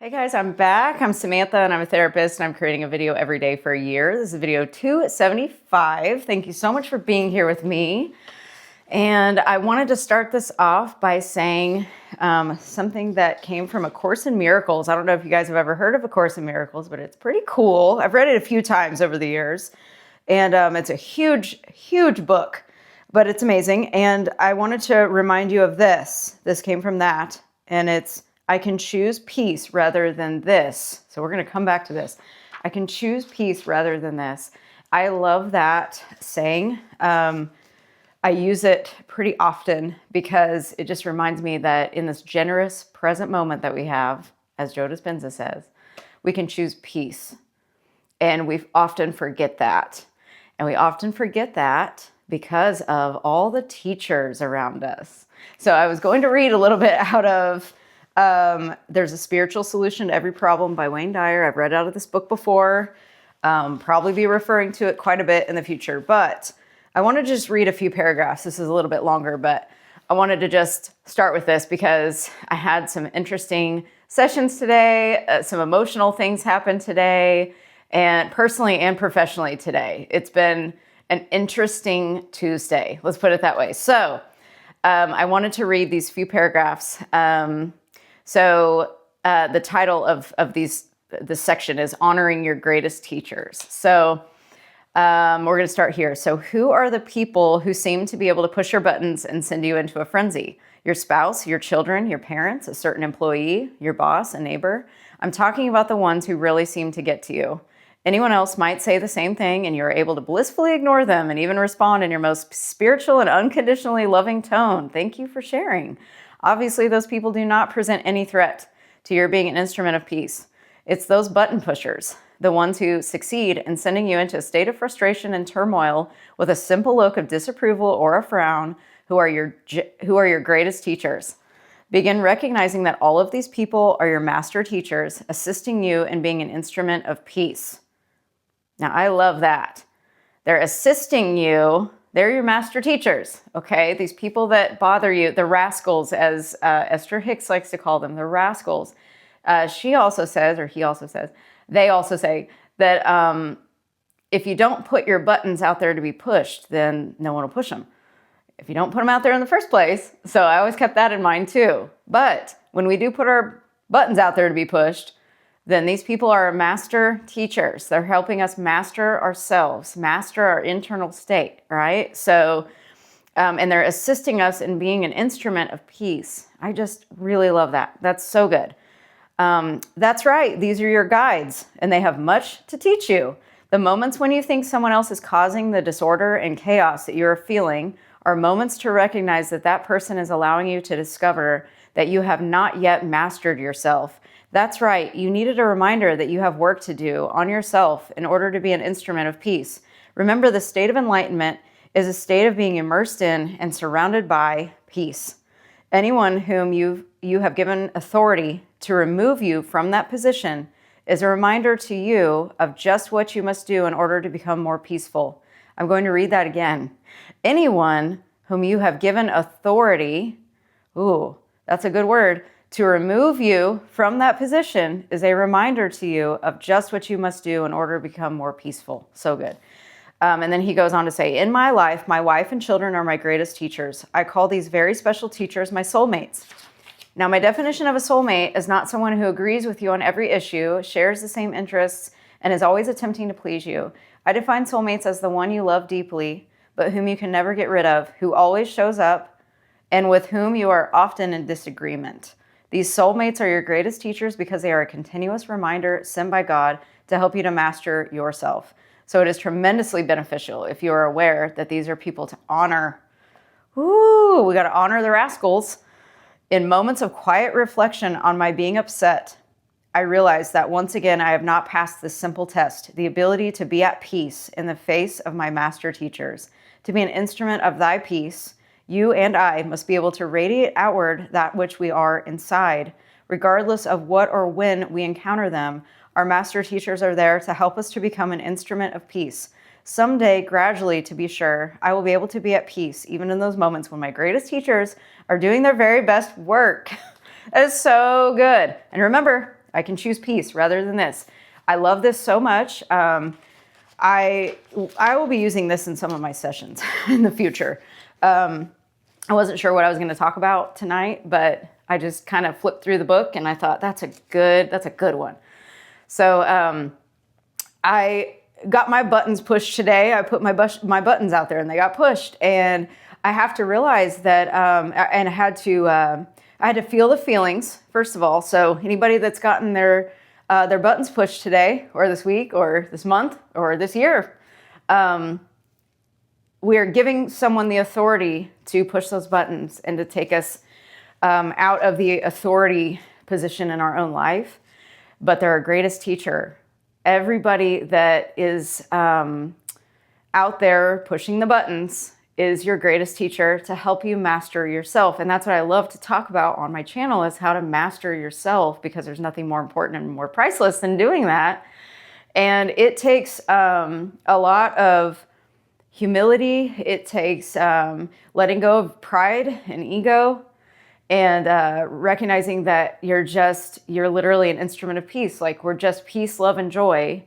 Hey guys, I'm back. I'm Samantha and I'm a therapist and I'm creating a video every day for a year. This is video 275. Thank you so much for being here with me. And I wanted to start this off by saying something that came from A Course in Miracles. I don't know if you guys have ever heard of A Course in Miracles, but it's pretty cool. I've read it a few times over the years. And it's a huge, huge book, but it's amazing. And I wanted to remind you of this. This came from that. And it's, I can choose peace rather than this. So we're going to come back to this. I can choose peace rather than this. I love that saying. I use it pretty often because it just reminds me that in this generous present moment that we have, as Joe Dispenza says, we can choose peace. And we often forget that. And we often forget that because of all the teachers around us. So I was going to read a little bit out of There's a Spiritual Solution to Every Problem by Wayne Dyer. I've read out of this book before, probably be referring to it quite a bit in the future, but I wanted to just read a few paragraphs. This is a little bit longer, but I wanted to just start with this because I had some interesting sessions today. Some emotional things happened today, and personally and professionally today. It's been an interesting Tuesday. Let's put it that way. So I wanted to read these few paragraphs. So the title of this section is Honoring Your Greatest Teachers. So we're going to start here. So who are the people who seem to be able to push your buttons and send you into a frenzy? Your spouse, your children, your parents, a certain employee, your boss, a neighbor. I'm talking about the ones who really seem to get to you. Anyone else might say the same thing and you're able to blissfully ignore them and even respond in your most spiritual and unconditionally loving tone. Thank you for sharing. Obviously, those people do not present any threat to your being an instrument of peace. It's those button pushers, the ones who succeed in sending you into a state of frustration and turmoil with a simple look of disapproval or a frown, who are your greatest teachers. Begin recognizing that all of these people are your master teachers, assisting you in being an instrument of peace. Now, I love that. They're assisting you. They're your master teachers, okay? These people that bother you, the rascals, as Esther Hicks likes to call them, the rascals. She also says, or he also says, they also say that if you don't put your buttons out there to be pushed, then no one will push them. If you don't put them out there in the first place. So I always kept that in mind too. But when we do put our buttons out there to be pushed, then these people are our master teachers. They're helping us master ourselves, master our internal state, right? So, and they're assisting us in being an instrument of peace. I just really love that. That's so good. That's right. These are your guides, and they have much to teach you. The moments when you think someone else is causing the disorder and chaos that you're feeling are moments to recognize that that person is allowing you to discover that you have not yet mastered yourself. That's right. You needed a reminder that you have work to do on yourself in order to be an instrument of peace. Remember, the state of enlightenment is a state of being immersed in and surrounded by peace. Anyone whom you have given authority to remove you from that position is a reminder to you of just what you must do in order to become more peaceful. I'm going to read that again. Anyone whom you have given authority, ooh, that's a good word, to remove you from that position is a reminder to you of just what you must do in order to become more peaceful. So good. And then he goes on to say, in my life, my wife and children are my greatest teachers. I call these very special teachers my soulmates. Now, my definition of a soulmate is not someone who agrees with you on every issue, shares the same interests, and is always attempting to please you. I define soulmates as the one you love deeply, but whom you can never get rid of, who always shows up, and with whom you are often in disagreement. These soulmates are your greatest teachers because they are a continuous reminder sent by God to help you to master yourself. So it is tremendously beneficial if you are aware that these are people to honor. Ooh, we got to honor the rascals. In moments of quiet reflection on my being upset, I realized that once again, I have not passed this simple test, the ability to be at peace in the face of my master teachers. To be an instrument of thy peace, you and I must be able to radiate outward that which we are inside. Regardless of what or when we encounter them, our master teachers are there to help us to become an instrument of peace. Someday, gradually, to be sure, I will be able to be at peace, even in those moments when my greatest teachers are doing their very best work. That is so good. And remember, I can choose peace rather than this. I love this so much. I will be using this in some of my sessions in the future. I wasn't sure what I was going to talk about tonight, but I just kind of flipped through the book and I thought that's a good one. So I got my buttons pushed today. I put my buttons out there and they got pushed, and I have to realize that, and I had to feel the feelings first of all. So anybody that's gotten their buttons pushed today or this week or this month or this year, we are giving someone the authority to push those buttons and to take us out of the authority position in our own life. But they're our greatest teacher. Everybody that is out there pushing the buttons is your greatest teacher to help you master yourself. And that's what I love to talk about on my channel, is how to master yourself, because there's nothing more important and more priceless than doing that. And it takes a lot of humility. It takes letting go of pride and ego, and recognizing that you're literally an instrument of peace. Like, we're just peace, love, and joy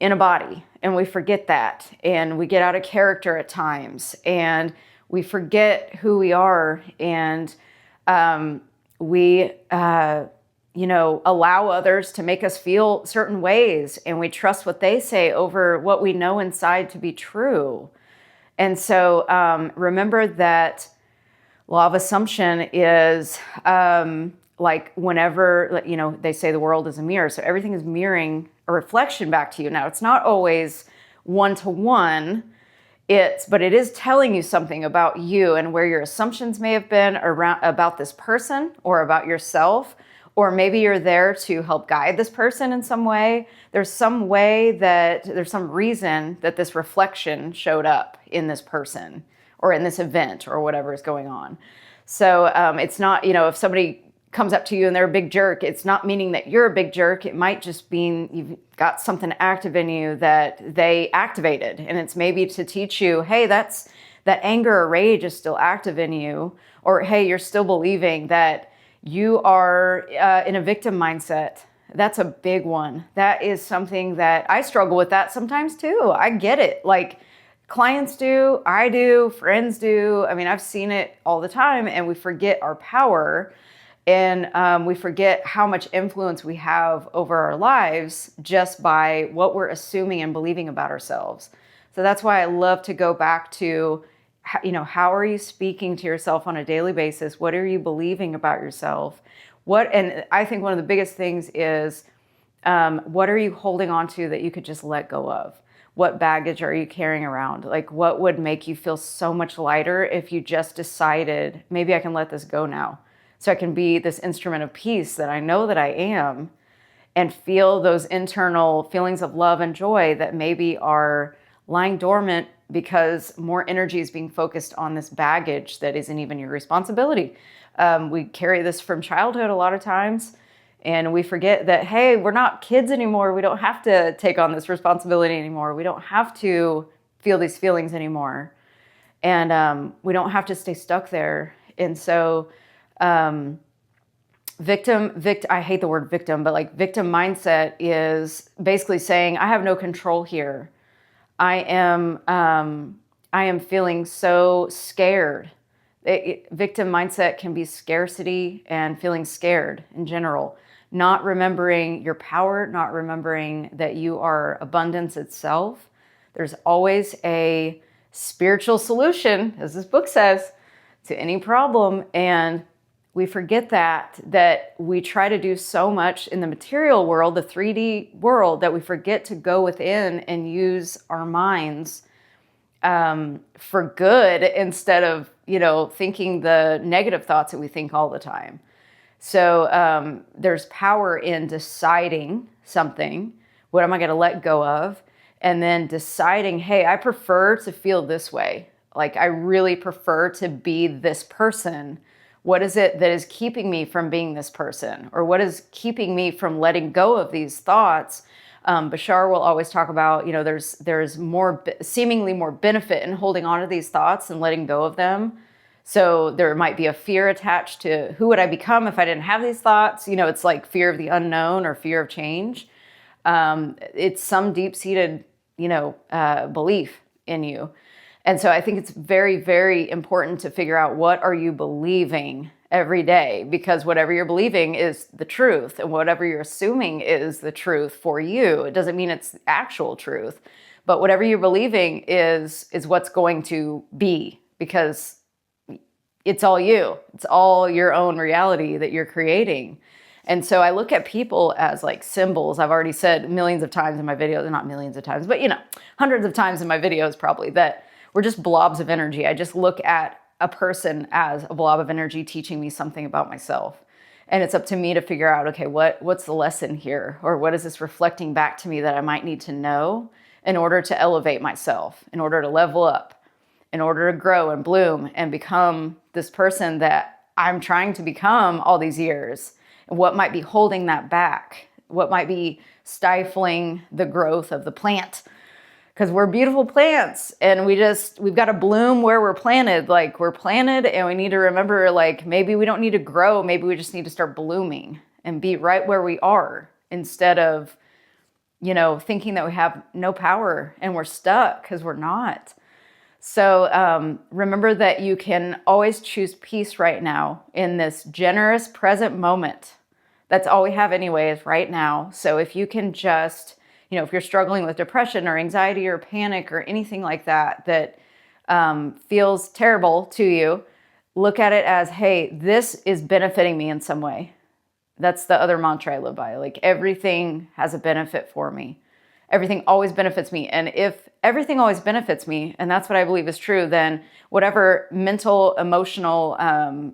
in a body. And we forget that. And we get out of character at times. And we forget who we are. And we, allow others to make us feel certain ways. And we trust what they say over what we know inside to be true. And so remember that law of assumption is like whenever, they say the world is a mirror. So everything is mirroring a reflection back to you. Now, it's not always one-to-one, but it is telling you something about you and where your assumptions may have been about this person or about yourself. Or maybe you're there to help guide this person in some way. There's some reason that this reflection showed up in this person or in this event or whatever is going on. So it's not, if somebody comes up to you and they're a big jerk, it's not meaning that you're a big jerk. It might just mean you've got something active in you that they activated. And it's maybe to teach you, hey, that anger or rage is still active in you. Or, hey, you're still believing that you are in a victim mindset. That's a big one. That is something that I struggle with that sometimes too. I get it. Like, clients do, I do, friends do. I mean, I've seen it all the time, and we forget our power, and we forget how much influence we have over our lives just by what we're assuming and believing about ourselves. So that's why I love to go back to, how are you speaking to yourself on a daily basis? What are you believing about yourself? And I think one of the biggest things is, what are you holding on to that you could just let go of? What baggage are you carrying around? Like, what would make you feel so much lighter if you just decided, maybe I can let this go now, so I can be this instrument of peace that I know that I am, and feel those internal feelings of love and joy that maybe are lying dormant because more energy is being focused on this baggage that isn't even your responsibility. We carry this from childhood a lot of times, and we forget that, hey, we're not kids anymore. We don't have to take on this responsibility anymore. We don't have to feel these feelings anymore. And we don't have to stay stuck there. And so I hate the word victim, but like victim mindset is basically saying, I have no control here. I am feeling so scared. Victim mindset can be scarcity and feeling scared in general. Not remembering your power, not remembering that you are abundance itself. There's always a spiritual solution, as this book says, to any problem. And we forget that we try to do so much in the material world, the 3D world, that we forget to go within and use our minds for good instead of, thinking the negative thoughts that we think all the time. So there's power in deciding something. What am I going to let go of? And then deciding, hey, I prefer to feel this way. Like, I really prefer to be this person. What is it that is keeping me from being this person? Or what is keeping me from letting go of these thoughts? Bashar will always talk about, there's seemingly more benefit in holding on to these thoughts and letting go of them So there might be a fear attached to who would I become if I didn't have these thoughts? You know, it's like fear of the unknown or fear of change. It's some deep-seated, belief in you. And so I think it's very, very important to figure out, what are you believing every day? Because whatever you're believing is the truth, and whatever you're assuming is the truth for you. It doesn't mean it's actual truth, but whatever you're believing is what's going to be, because it's all you. It's all your own reality that you're creating. And so I look at people as like symbols. I've already said millions of times in my videos, not millions of times, but hundreds of times in my videos probably, that we're just blobs of energy. I just look at a person as a blob of energy teaching me something about myself. And it's up to me to figure out, okay, what's the lesson here? Or what is this reflecting back to me that I might need to know in order to elevate myself, in order to level up, in order to grow and bloom and become this person that I'm trying to become all these years? What might be holding that back? What might be stifling the growth of the plant? Because we're beautiful plants, and we've got to bloom where we're planted. Like, we're planted, and we need to remember, like, maybe we don't need to grow. Maybe we just need to start blooming and be right where we are, instead of, thinking that we have no power and we're stuck, because we're not. So remember that you can always choose peace right now in this generous present moment. That's all we have anyway, is right now. So if you can just, if you're struggling with depression or anxiety or panic or anything like that, that feels terrible to you, look at it as, hey, this is benefiting me in some way. That's the other mantra I live by. Like, everything has a benefit for me. Everything always benefits me. And if everything always benefits me, and that's what I believe is true, then whatever mental, emotional,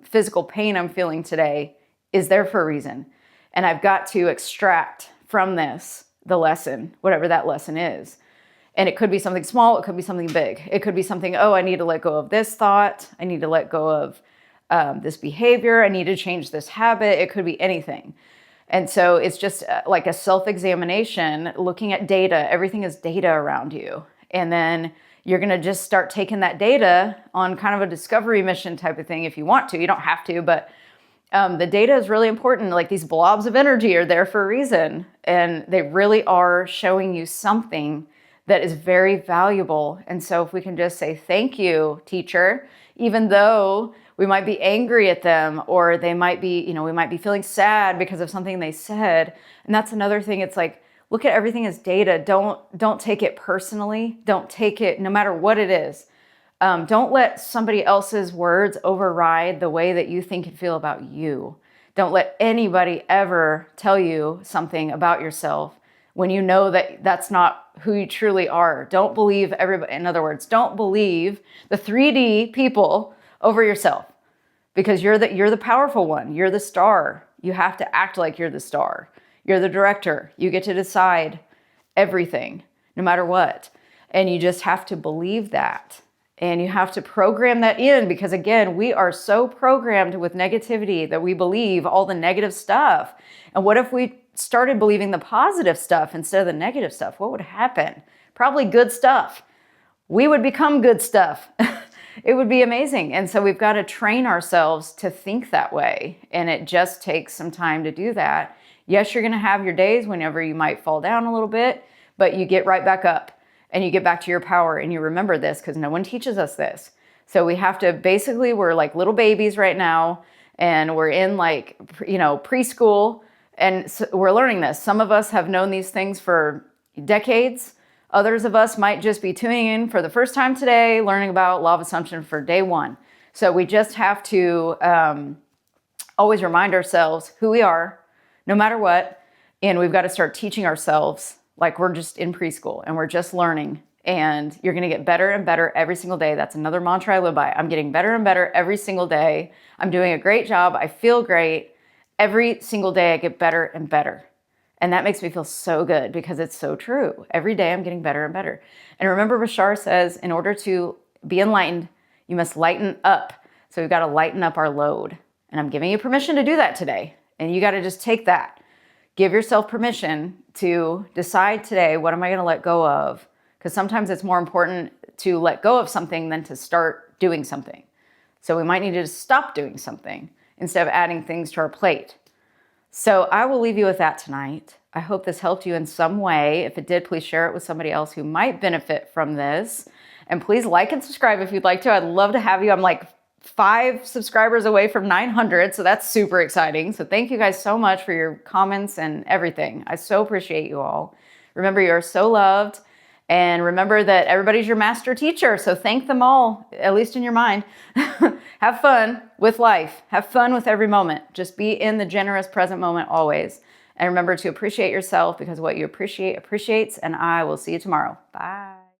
physical pain I'm feeling today is there for a reason. And I've got to extract from this the lesson, whatever that lesson is. And it could be something small. It could be something big. It could be something, I need to let go of this thought. I need to let go of this behavior. I need to change this habit. It could be anything. And so it's just like a self-examination, looking at data. Everything is data around you. And then you're going to just start taking that data on kind of a discovery mission type of thing if you want to. You don't have to, but the data is really important. Like, these blobs of energy are there for a reason. And they really are showing you something that is very valuable. And so if we can just say, thank you, teacher, even though we might be angry at them, or they might be, we might be feeling sad because of something they said. And that's another thing. It's like, look at everything as data. Don't take it personally. Don't take it, no matter what it is. Don't let somebody else's words override the way that you think and feel about you. Don't let anybody ever tell you something about yourself when you know that that's not who you truly are. Don't believe everybody. In other words, don't believe the 3D people over yourself, because you're the powerful one. You're the star. You have to act like you're the star. You're the director. You get to decide everything, no matter what. And you just have to believe that. And you have to program that in, because again, we are so programmed with negativity that we believe all the negative stuff. And what if we started believing the positive stuff instead of the negative stuff? What would happen? Probably good stuff. We would become good stuff. It would be amazing. And so we've got to train ourselves to think that way. And it just takes some time to do that. Yes, you're going to have your days whenever you might fall down a little bit, but you get right back up and you get back to your power, and you remember this, because no one teaches us this. So we have to, basically, we're like little babies right now, and we're in like, preschool, and so we're learning this. Some of us have known these things for decades. Others of us might just be tuning in for the first time today, learning about law of assumption for day one. So we just have to always remind ourselves who we are, no matter what. And we've got to start teaching ourselves like we're just in preschool and we're just learning. And you're going to get better and better every single day. That's another mantra I live by. I'm getting better and better every single day. I'm doing a great job. I feel great. Every single day I get better and better. And that makes me feel so good, because it's so true. Every day I'm getting better and better. And remember, Bashar says, in order to be enlightened, you must lighten up. So we've got to lighten up our load. And I'm giving you permission to do that today. And you got to just take that. Give yourself permission to decide today, what am I going to let go of? Because sometimes it's more important to let go of something than to start doing something. So we might need to stop doing something instead of adding things to our plate. So I will leave you with that tonight. I hope this helped you in some way. If it did, please share it with somebody else who might benefit from this. And please like and subscribe if you'd like to. I'd love to have you. I'm like 5 subscribers away from 900, so that's super exciting. So thank you guys so much for your comments and everything. I so appreciate you all. Remember, you are so loved. And remember that everybody's your master teacher. So thank them all, at least in your mind. Have fun with life. Have fun with every moment. Just be in the generous present moment always. And remember to appreciate yourself, because what you appreciate appreciates. And I will see you tomorrow. Bye.